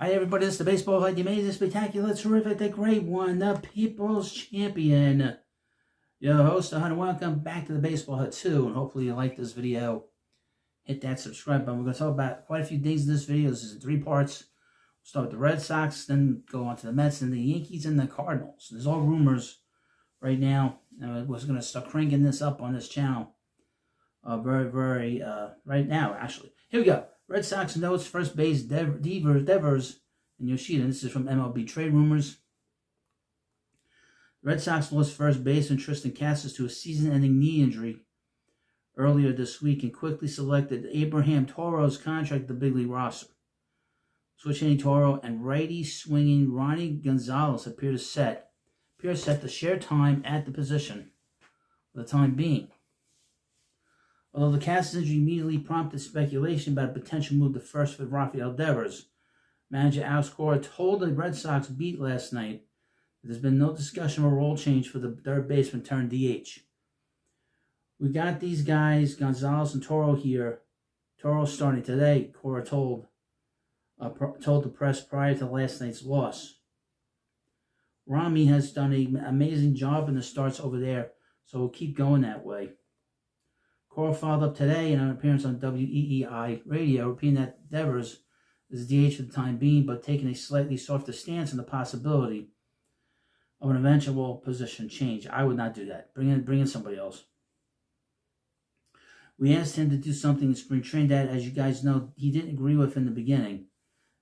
Hi everybody, this is the Baseball Highlight, the amazing, spectacular, terrific, the great one, the People's Champion. Your host, and welcome back to the Baseball Hut 2, and hopefully you like this video. Hit that subscribe button. We're going to talk about quite a few things in this video. This is in 3 parts. We'll start with the Red Sox, then go on to the Mets, and the Yankees and the Cardinals. There's all rumors right now. We're going to start cranking this up on this channel right now, actually. Here we go. Red Sox notes first base Devers and Yoshida. This is from MLB TRADE RUMORS. Red Sox lost first baseman Tristan Casas to a season-ending knee injury earlier this week and quickly selected Abraham Toro's contract to the big league roster. Switch-hitting Toro and righty-swinging Ronnie Gonzalez appear set to share time at the position for the time being. Although the Casas injury immediately prompted speculation about a potential move to first for Rafael Devers, manager Alex Cora told the Red Sox beat last night that there's been no discussion of a role change for the third baseman turned DH. We got these guys, Gonzalez and Toro here. Toro's starting today, Cora told the press prior to last night's loss. Rami has done an amazing job in the starts over there, so we'll keep going that way. Cora followed up today in an appearance on WEEI radio, repeating that Devers is DH for the time being, but taking a slightly softer stance on the possibility of an eventual position change. I would not do that. Bring in somebody else. We asked him to do something in spring training that, as you guys know, he didn't agree with in the beginning.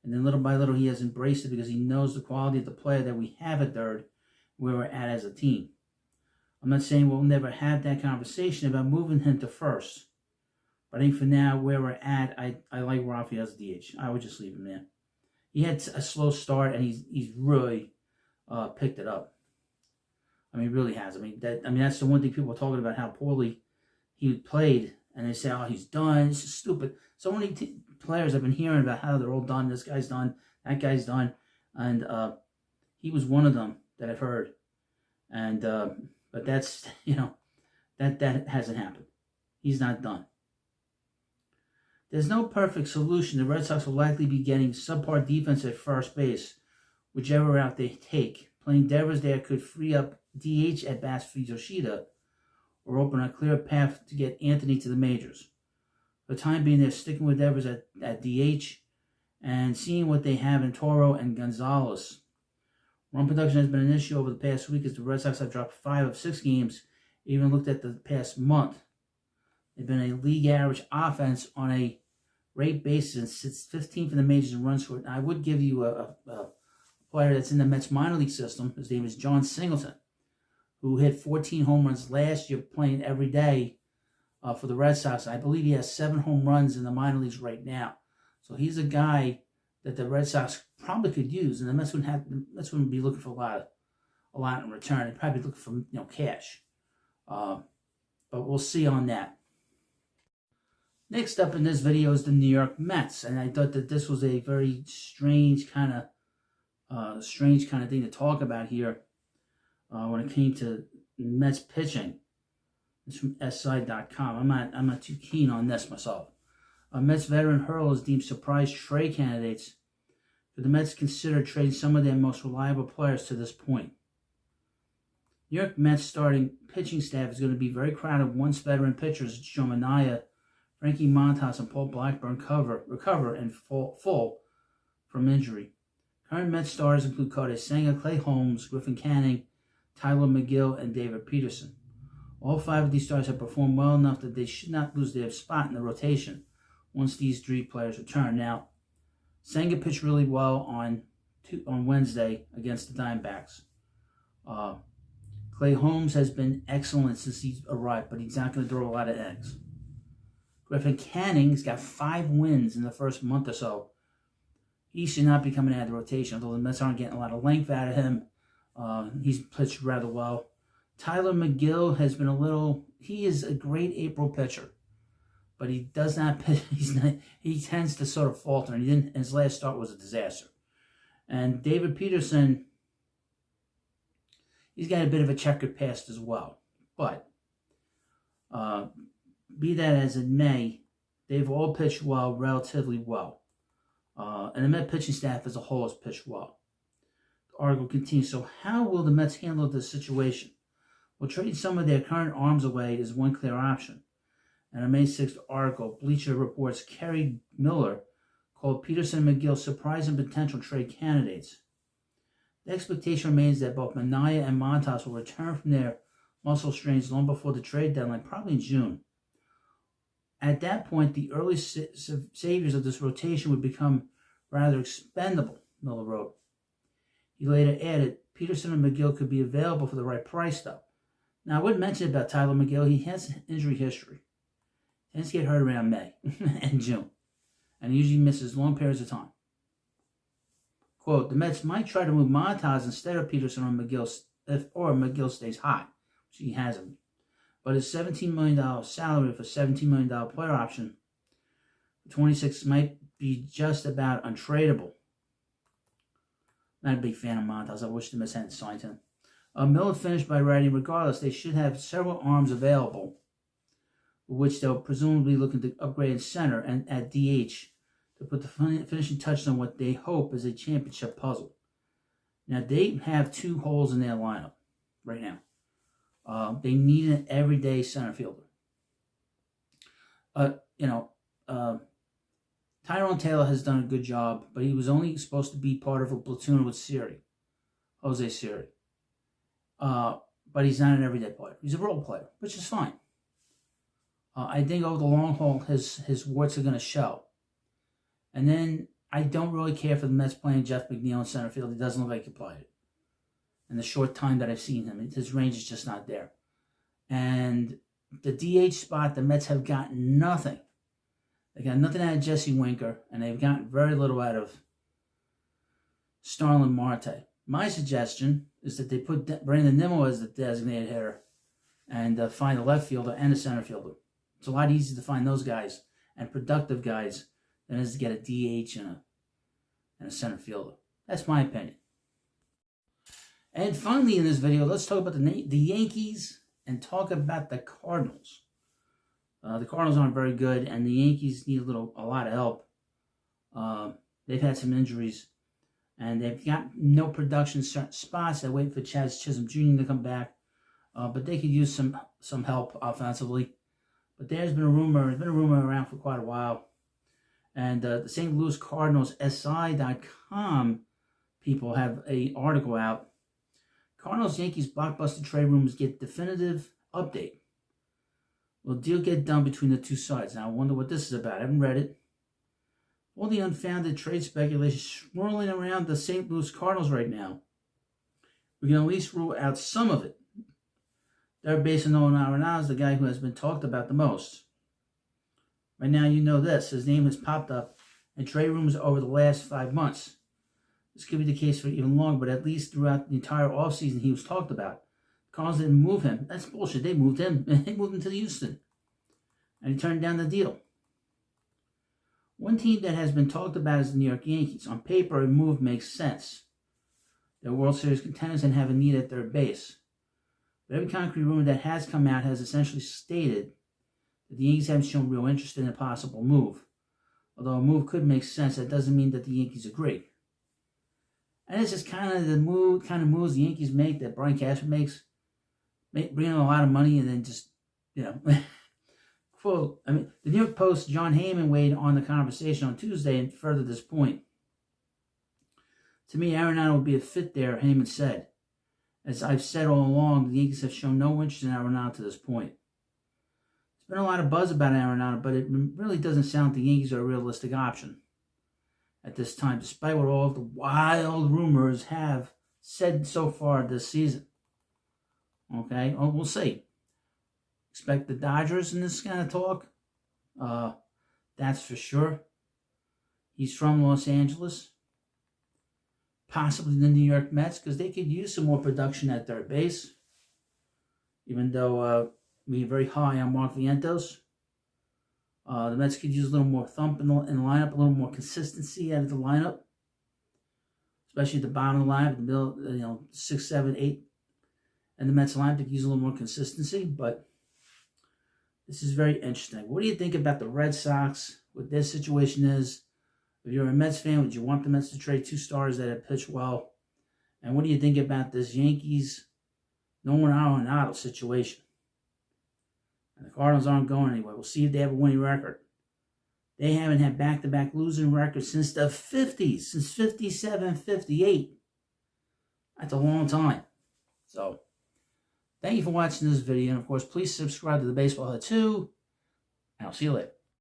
And then little by little, he has embraced it because he knows the quality of the player that we have at third, where we're at as a team. I'm not saying we'll never have that conversation about moving him to first. But I think for now, where we're at, I like Rafael as DH. I would just leave him there. He had a slow start, and he's really picked it up. I mean, he really has. I mean, that's the one thing people are talking about, how poorly he played. And they say, oh, he's done. This is stupid. So many players I've been hearing about how they're all done. This guy's done. That guy's done. And he was one of them that I've heard. And but that's, that hasn't happened. He's not done. There's no perfect solution. The Red Sox will likely be getting subpar defense at first base, whichever route they take. Playing Devers there could free up DH at bats for Yoshida or open a clear path to get Anthony to the majors. For the time being, they're sticking with Devers at DH and seeing what they have in Toro and Gonzalez. Run production has been an issue over the past week as the Red Sox have dropped 5 of 6 games. Even looked at the past month. They've been a league average offense on a rate basis and sits 15th in the majors in runs scored. I would give you a player that's in the Mets minor league system. His name is John Singleton, who hit 14 home runs last year playing every day for the Red Sox. I believe he has 7 home runs in the minor leagues right now. So he's a guy that the Red Sox probably could use, and the Mets wouldn't be looking for a lot in return. They'd probably be looking for cash. But we'll see on that. Next up in this video is the New York Mets, and I thought that this was a very strange kind of thing to talk about here when it came to Mets pitching. It's from SI.com. I'm not too keen on this myself. Mets veteran hurlers deemed surprise trade candidates. But the Mets considered trading some of their most reliable players to this point. New York Mets starting pitching staff is going to be very crowded once veteran pitchers Joe Manaea, Frankie Montas, and Paul Blackburn recover and fall from injury. Current Mets stars include Kodai Senga, Clay Holmes, Griffin Canning, Tyler McGill, and David Peterson. All 5 of these stars have performed well enough that they should not lose their spot in the rotation once these 3 players return. Now, Senga pitched really well on Wednesday against the Diamondbacks. Clay Holmes has been excellent since he's arrived, but he's not going to throw a lot of eggs. Griffin Canning's got 5 wins in the first month or so. He should not be coming out of the rotation, although the Mets aren't getting a lot of length out of him. He's pitched rather well. Tyler McGill has been he is a great April pitcher, but he does not pitch. He tends to sort of falter, and his last start was a disaster. And David Peterson, he's got a bit of a checkered past as well. But be that as it may, they've all pitched well, relatively well. And the Met pitching staff as a whole has pitched well. The article continues, so how will the Mets handle this situation? Well, trading some of their current arms away is one clear option. In a May 6th article, Bleacher Report's Kerry Miller called Peterson and McGill surprising potential trade candidates. The expectation remains that both Minaya and Montas will return from their muscle strains long before the trade deadline, probably in June. At that point, the early saviors of this rotation would become rather expendable, Miller wrote. He later added, Peterson and McGill could be available for the right price, though. Now, I wouldn't mention about Tyler McGill. He has injury history. He tends to get hurt around May and June, and he usually misses long periods of time. Quote, the Mets might try to move Montas instead of Peterson or McGill if McGill stays high, which he hasn't. But his $17 million salary with a $17 million player option, 26 might be just about untradeable. Not a big fan of Montas. I wish the Mets hadn't signed him. Miller finished by writing, regardless, they should have several arms available, which they'll presumably looking to upgrade in center and at DH to put the finishing touches on what they hope is a championship puzzle. Now, they have two holes in their lineup right now. They need an everyday center fielder. Tyrone Taylor has done a good job, but he was only supposed to be part of a platoon with Jose Siri. But he's not an everyday player. He's a role player, which is fine. I think over the long haul, his warts are going to show. And then I don't really care for the Mets playing Jeff McNeil in center field. He doesn't look like he played it. In the short time that I've seen him, his range is just not there. And the DH spot, the Mets have gotten nothing. They got nothing out of Jesse Winker, and they've gotten very little out of Starlin Marte. My suggestion is that they put Brandon Nimmo as the designated hitter and find a left fielder and a center fielder. It's a lot easier to find those guys and productive guys than it is to get a DH and a center fielder. That's my opinion. And finally in this video, let's talk about the Yankees and talk about the Cardinals. The Cardinals aren't very good, and the Yankees need a lot of help. They've had some injuries, and they've got no production in certain spots. They're waiting for Chaz Chisholm Jr. to come back, but they could use some help offensively. But there's been a rumor around for quite a while, and the St. Louis Cardinals SI.com people have an article out. Cardinals-Yankees blockbuster trade rumors get definitive update. Will deal get done between the two sides? Now, I wonder what this is about. I haven't read it. All the unfounded trade speculation swirling around the St. Louis Cardinals right now. We can at least rule out some of it. Third baseman Nolan Arenado is the guy who has been talked about the most. Right now, you know this. His name has popped up in trade rumors over the last 5 months. This could be the case for even longer, but at least throughout the entire offseason, he was talked about. The Cardinals didn't move him. That's bullshit. They moved him. They moved him to Houston. And he turned down the deal. One team that has been talked about is the New York Yankees. On paper, a move makes sense. They're World Series contenders and have a need at third base. But every concrete rumor that has come out has essentially stated that the Yankees haven't shown real interest in a possible move. Although a move could make sense, that doesn't mean that the Yankees agree. And this is kind of the moves the Yankees make that Brian Cashman makes. Bring in a lot of money and then just, quote. I mean, the New York Post, John Heyman weighed on the conversation on Tuesday and furthered this point. To me, Arenado would be a fit there, Heyman said. As I've said all along, the Yankees have shown no interest in Arenado to this point. There's been a lot of buzz about Arenado, but it really doesn't sound like the Yankees are a realistic option at this time, despite what all of the wild rumors have said so far this season. Okay, well, we'll see. Expect the Dodgers in this kind of talk. That's for sure. He's from Los Angeles. Possibly the New York Mets, because they could use some more production at third base. Even though we're very high on Mark Vientos. The Mets could use a little more thump in the lineup, a little more consistency out of the lineup. Especially at the bottom of the lineup, the middle, 6, 7, 8. And the Mets lineup could use a little more consistency, but this is very interesting. What do you think about the Red Sox, what their situation is? If you're a Mets fan, would you want the Mets to trade 2 stars that have pitched well? And what do you think about this Yankees Arenado situation? And the Cardinals aren't going anywhere. We'll see if they have a winning record. They haven't had back-to-back losing records since the 50s, since 57, 58. That's a long time. So, thank you for watching this video. And, of course, please subscribe to the Baseball Hut too. And I'll see you later.